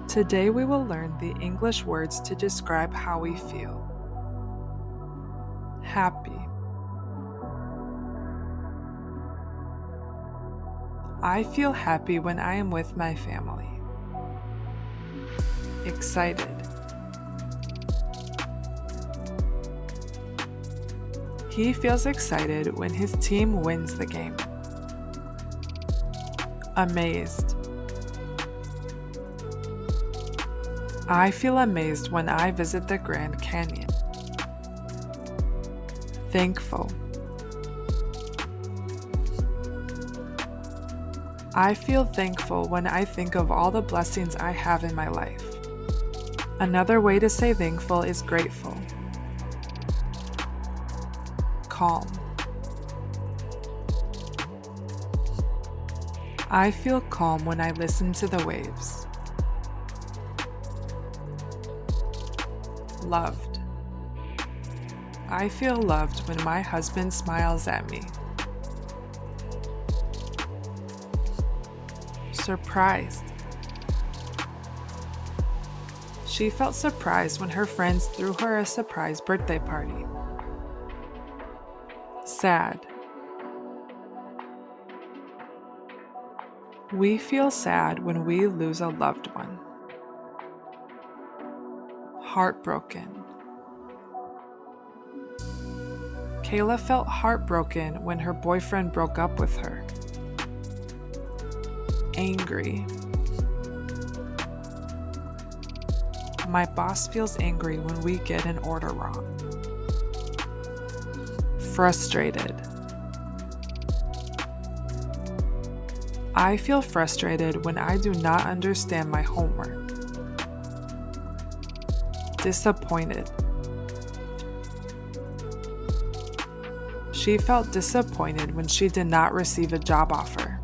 Today we will learn the English words to describe how we feel. Happy. I feel happy when I am with my family. Excited. He feels excited when his team wins the game. Amazed. I feel amazed when I visit the Grand Canyon. Thankful. I feel thankful when I think of all the blessings I have in my life. Another way to say thankful is grateful. Calm. I feel calm when I listen to the waves. Loved. I feel loved when my husband smiles at me. Surprised. She felt surprised when her friends threw her a surprise birthday party. Sad. We feel sad when we lose a loved one. Heartbroken. Kayla felt heartbroken when her boyfriend broke up with her. Angry. My boss feels angry when we get an order wrong. Frustrated. I feel frustrated when I do not understand my homework. Disappointed. She felt disappointed when she did not receive a job offer.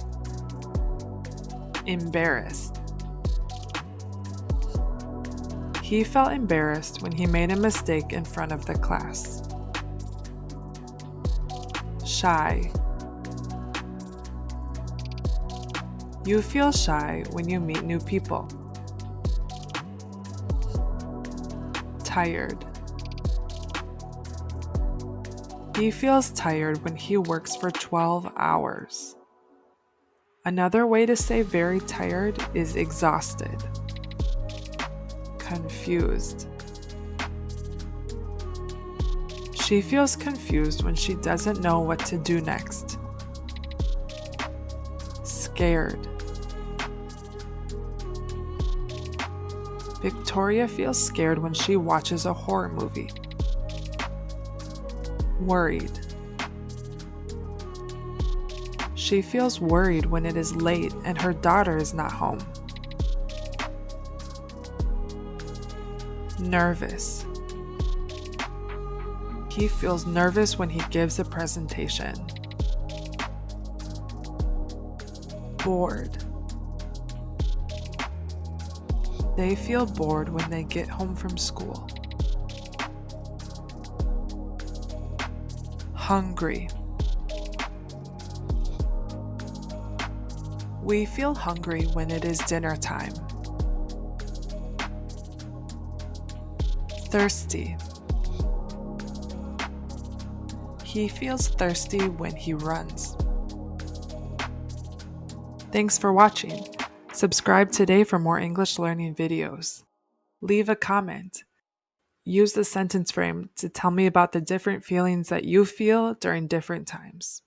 Embarrassed. He felt embarrassed when he made a mistake in front of the class. Shy. You feel shy when you meet new people. Tired. He feels tired when he works for 12 hours. Another way to say very tired is exhausted. Confused. She feels confused when she doesn't know what to do next. Scared. Victoria feels scared when she watches a horror movie. Worried. She feels worried when it is late and her daughter is not home. Nervous. He feels nervous when he gives a presentation. Bored. They feel bored when they get home from school. Hungry. We feel hungry when it is dinner time. Thirsty. He feels thirsty when he runs. Thanks for watching. Subscribe today for more English learning videos. Leave a comment. Use the sentence frame to tell me about the different feelings that you feel during different times.